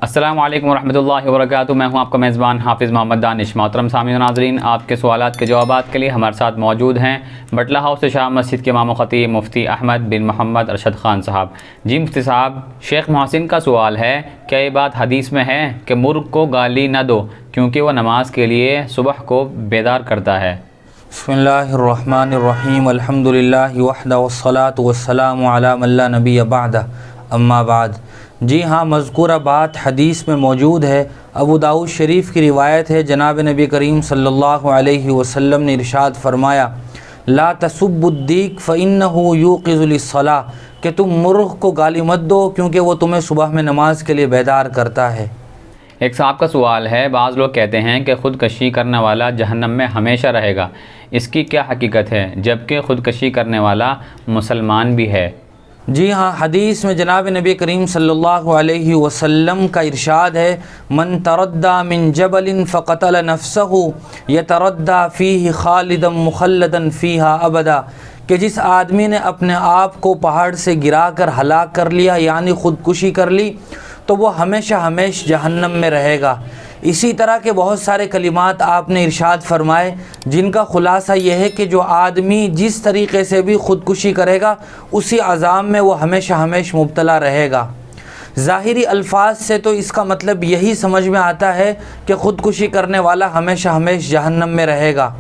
अस्सलामु अलैकुम वरहमतुल्लाहि वबरकातुहू। मैं हूं आपका मेज़बान हाफिज़ मोहम्मद दानिश। मोहतरम सामीन नाज़रीन, आपके सवालात के जवाबात के लिए हमारे साथ मौजूद हैं बटला हाउस शाह मस्जिद के इमाम ख़तीब मुफ्ती अहमद बिन मोहम्मद अरशद ख़ान साहब। जी मुफ्ती साहब, शेख मोहसिन का सवाल है, क्या ये बात हदीस में है कि मुर्ग़ को गाली न दो क्योंकि वह नमाज के लिए सुबह को बेदार करता है? बिस्मिल्लाहिर्रहमानिर्रहीम, अल्हम्दुलिल्लाहि वहदा वस्सलातु वस्सलामु अला मन ला नबिय्य बअदा, अम्मा बाद। जी हाँ, मज़कूरा बात हदीस में मौजूद है। अबू दाऊद शरीफ की रिवायत है, जनाब नबी करीम सल्लल्लाहु अलैहि वसल्लम ने इरशाद फरमाया, ला तसुब्बुद्दीक फ़इन्नहु यूक़िज़ु लिस्सलाह, कि तुम मुर्ग़ को गाली मत दो क्योंकि वो तुम्हें सुबह में नमाज के लिए बेदार करता है। एक साहब का सवाल है, बाज़ लोग कहते हैं कि ख़ुदकशी करने वाला जहन्नम में हमेशा रहेगा, इसकी क्या हकीकत है, जबकि ख़ुदकशी करने वाला मुसलमान भी है? जी हाँ, हदीस में जनाब नबी करीम सल्लल्लाहु अलैहि वसल्लम का इरशाद है, मन तरद्दा मिन जबलिन फ़क़तल नफ्सहु यतरद्दा फ़ीही ख़ालिदन मुख़ल्लदन फ़ीहा अबदा, कि जिस आदमी ने अपने आप को पहाड़ से गिरा कर हलाक कर लिया यानी ख़ुदकुशी कर ली तो वो हमेशा हमेशा जहन्नम में रहेगा। इसी तरह के बहुत सारे कलिमात आपने इरशाद फरमाए, जिनका ख़ुलासा यह है कि जो आदमी जिस तरीक़े से भी ख़ुदकुशी करेगा उसी अज़ाब में वो हमेशा हमेशा मुब्तला रहेगा। ज़ाहिरी अल्फाज से तो इसका मतलब यही समझ में आता है कि ख़ुदकुशी करने वाला हमेशा हमेशा जहन्नम में रहेगा,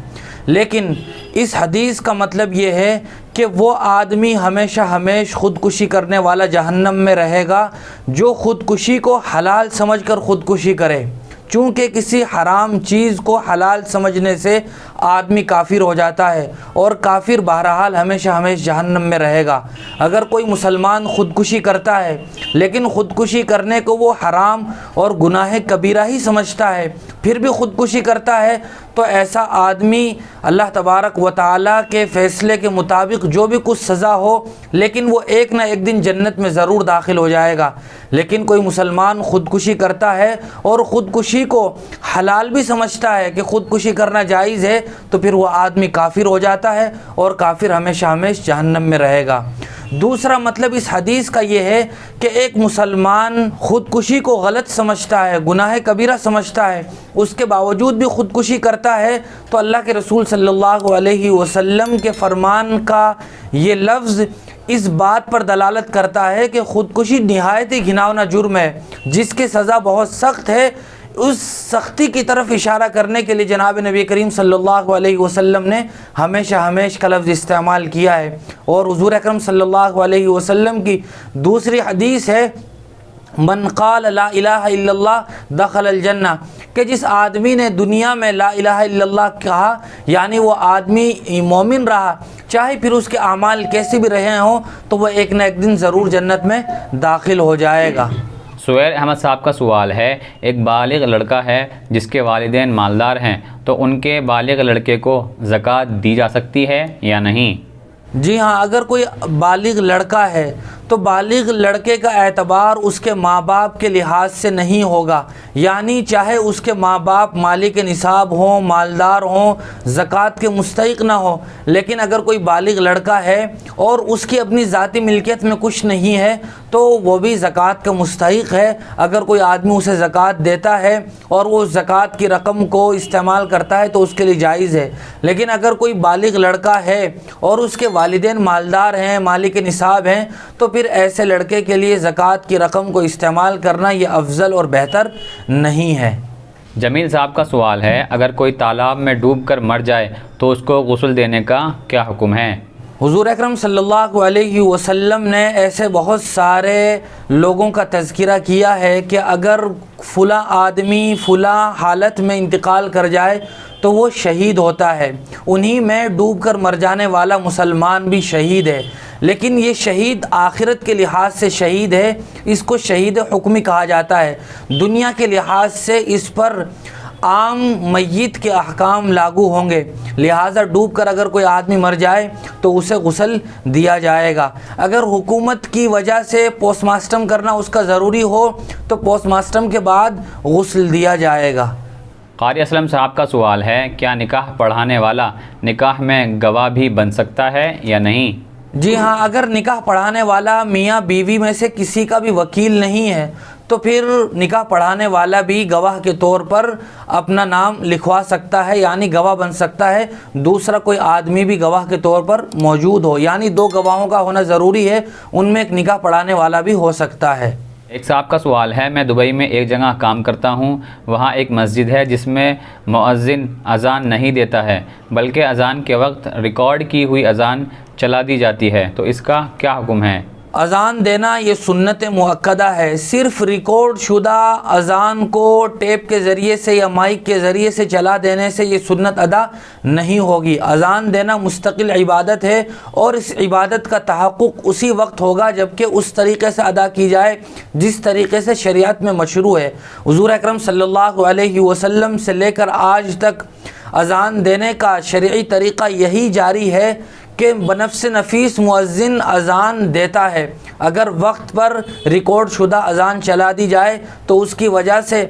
लेकिन इस हदीस का मतलब ये है कि वो आदमी हमेशा हमेशा ख़ुदकुशी करने वाला जहन्नम में रहेगा जो ख़ुदकुशी को हलाल समझकर ख़ुदकुशी करे। चूँकि किसी हराम चीज़ को हलाल समझने से आदमी काफिर हो जाता है और काफिर बहरहाल हमेशा हमेशा जहन्नम में रहेगा। अगर कोई मुसलमान ख़ुदकुशी करता है लेकिन ख़ुदकुशी करने को वो हराम और गुनाह कबीरा ही समझता है, फिर भी ख़ुदकुशी करता है, तो ऐसा आदमी अल्लाह तबारक व तआला के फ़ैसले के मुताबिक जो भी कुछ सज़ा हो, लेकिन वो एक ना एक दिन जन्नत में ज़रूर दाखिल हो जाएगा। लेकिन कोई मुसलमान ख़ुदकुशी करता है और ख़ुदकुशी को हलाल भी समझता है कि ख़ुदकुशी करना जायज़ है, तो फिर वो आदमी काफिर हो जाता है और काफिर हमेशा हमेशा जहन्नम में रहेगा। दूसरा मतलब इस हदीस का ये है कि एक मुसलमान ख़ुदकुशी को गलत समझता है, गुनाह कबीरा समझता है, उसके बावजूद भी ख़ुदकुशी करता है, तो अल्लाह के रसूल सल्लल्लाहु अलैहि वसल्लम के फरमान का ये लफ्ज़ इस बात पर दलालत करता है कि ख़ुदकुशी निहायत ही घिनौना जुर्म है, जिसकी सज़ा बहुत सख्त है। उस सख्ती की तरफ इशारा करने के लिए जनाब नबी करीम सल्लल्लाहु अलैहि वसल्लम ने हमेशा हमेशा का लफ्ज़ इस्तेमाल किया है। और हुज़ूर अकरम सल्लल्लाहु अलैहि वसल्लम की दूसरी हदीस है, मन क़ाल ला इलाहा इल्लल्लाह दखल जन्ना, कि जिस आदमी ने दुनिया में ला इलाहा इल्लल्लाह कहा यानी वो आदमी मोमिन रहा, चाहे फिर उसके अमाल कैसे भी रहे हों, तो वह एक न एक दिन ज़रूर जन्नत में दाखिल हो जाएगा। सुहैर अहमद साहब का सवाल है, एक बालिग लड़का है जिसके वालिदैन मालदार हैं, तो उनके बालिग लड़के को ज़कात दी जा सकती है या नहीं? जी हाँ, अगर कोई बालिग लड़का है तो बालिग लड़के का एतबार उसके माँ बाप के लिहाज से नहीं होगा, यानी चाहे उसके माँ बाप मालिक निसाब हों, मालदार हों, ज़कात के मुस्तहिक़ ना हो, लेकिन अगर कोई बालिग लड़का है और उसकी अपनी ज़ाती मिल्कियत में कुछ नहीं है तो वो भी ज़कात का मुस्तहिक़ है। अगर कोई आदमी उसे ज़कात देता है और वो ज़कात की रकम को इस्तेमाल करता है तो उसके लिए जायज़ है। लेकिन अगर कोई बालिग लड़का है और उसके वालिदैन मालदार हैं, मालिक निसाब हैं, तो फिर ऐसे लड़के के लिए ज़कात की रकम को इस्तेमाल करना ये अफजल और बेहतर नहीं है। जमील साहब का सवाल है, अगर कोई तालाब में डूब कर मर जाए तो उसको गुस्ल देने का क्या हुक्म है? हुज़ूर अकरम सल्लल्लाहु अलैहि वसल्लम ने ऐसे बहुत सारे लोगों का तज़किरा किया है कि अगर फ़ुला आदमी फ़ुला हालत में इंतकाल कर जाए तो वो शहीद होता है। उन्हीं में डूब कर मर जाने वाला मुसलमान भी शहीद है, लेकिन ये शहीद आखिरत के लिहाज से शहीद है, इसको शहीद हुक्मी कहा जाता है। दुनिया के लिहाज से इस पर आम मय्यत के अहकाम लागू होंगे, लिहाजा डूब कर अगर कोई आदमी मर जाए तो उसे गुस्ल दिया जाएगा। अगर हुकूमत की वजह से पोस्टमास्टम करना उसका ज़रूरी हो तो पोस्टमास्टम के बाद गुस्ल दिया जाएगा। कारी असलम साहब का सवाल है, क्या निकाह पढ़ाने वाला निकाह में गवाह भी बन सकता है या नहीं? जी हाँ, अगर निकाह पढ़ाने वाला मियाँ बीवी में से किसी का भी वकील नहीं है तो फिर निकाह पढ़ाने वाला भी गवाह के तौर पर अपना नाम लिखवा सकता है, यानी गवाह बन सकता है। दूसरा कोई आदमी भी गवाह के तौर पर मौजूद हो, यानी 2 गवाहों का होना ज़रूरी है, उनमें एक निकाह पढ़ाने वाला भी हो सकता है। एक साहब का सवाल है, मैं दुबई में एक जगह काम करता हूँ, वहाँ एक मस्जिद है जिसमें मुअज्जिन अज़ान नहीं देता है बल्कि अज़ान के वक्त रिकॉर्ड की हुई अज़ान चला दी जाती है, तो इसका क्या हुक्म है? अज़ान देना ये सुन्नत मुअक्कदा है। सिर्फ रिकॉर्ड शुदा अज़ान को टेप के ज़रिए से या माइक के ज़रिए से चला देने से ये सुन्नत अदा नहीं होगी। अज़ान देना मुस्तकिल इबादत है और इस इबादत का तहक़्क़ुक़ उसी वक्त होगा जबकि उस तरीक़े से अदा की जाए जिस तरीक़े से शरीयत में मशरू है। हुज़ूर अकरम सल्लल्लाहु अलैहि वसल्लम से लेकर आज तक अज़ान देने का शरई तरीक़ा यही जारी है कि बनफ्स नफीस मुअज्जिन अज़ान देता है। अगर वक्त पर रिकॉर्ड शुदा अज़ान चला दी जाए तो उसकी वजह से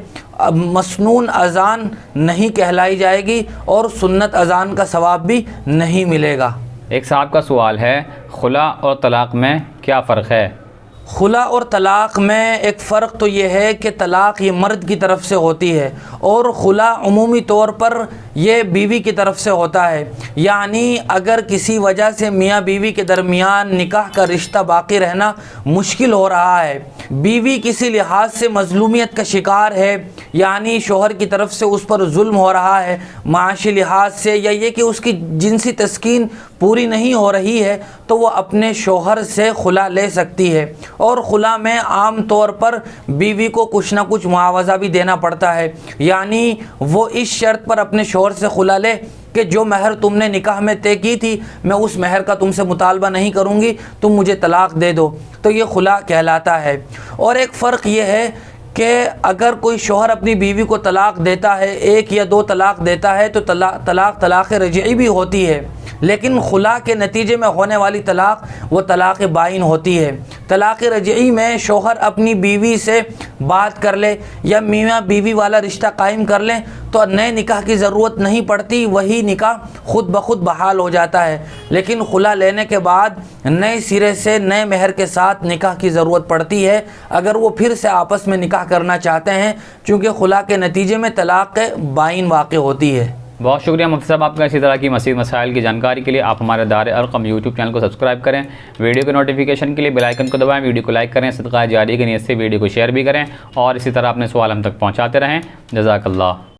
मसनून अज़ान नहीं कहलाई जाएगी और सुन्नत अज़ान का सवाब भी नहीं मिलेगा। एक साहब का सवाल है, खुला और तलाक़ में क्या फ़र्क है? खुला और तलाक़ में एक फ़र्क तो ये है कि तलाक़ ये मर्द की तरफ से होती है और खुला उमूमी तौर पर ये बीवी की तरफ से होता है। यानी अगर किसी वजह से मियाँ बीवी के दरमियान निकाह का रिश्ता बाकी रहना मुश्किल हो रहा है, बीवी किसी लिहाज से मज़लूमियत का शिकार है, यानी शोहर की तरफ से उस पर जुल्म हो रहा है माशी लिहाज से, या ये कि उसकी जिनसी तस्कीन पूरी नहीं हो रही है, तो वो अपने शोहर से खुला ले सकती है। और खुला में आम तौर पर बीवी को कुछ ना कुछ मुआवजा भी देना पड़ता है, यानी वो इस शर्त पर अपने शोहर से खुला ले कि जो महर तुमने निकाह में तय की थी मैं उस महर का तुमसे मुतालबा नहीं करूँगी, तुम मुझे तलाक़ दे दो, तो ये खुला कहलाता है। और एक फ़र्क ये है कि अगर कोई शोहर अपनी बीवी को तलाक़ देता है, 1 या 2 तलाक़ देता है, तो तलाक़ रजई भी होती है, लेकिन खुला के नतीजे में होने वाली तलाक़ वो तलाक़ बाइन होती है। तलाक़ रजई में शोहर अपनी बीवी से बात कर ले या मियाँ बीवी वाला रिश्ता कायम कर लें तो नए निकाह की ज़रूरत नहीं पड़ती, वही निकाह ख़ुद ब खुद बहाल हो जाता है। लेकिन खुला लेने के बाद नए सिरे से नए महर के साथ निकाह की ज़रूरत पड़ती है अगर वो फिर से आपस में निकाह करना चाहते हैं, चूँकि खुला के नतीजे में तलाक़ बाइन वाक़ होती है। बहुत शुक्रिया मुफ्ती साहब आपका। इसी तरह की मज़ीद मसाइल की जानकारी के लिए आप हमारे दार अर्क़म यूट्यूब चैनल को सब्सक्राइब करें, वीडियो के नोटिफिकेशन के लिए बेल आइकन को दबाएं, वीडियो को लाइक करें, सदका जारी की नीयत से वीडियो को शेयर भी करें और इसी तरह अपने सवाल हम तक पहुँचाते रहें। जज़ाकल्लाह।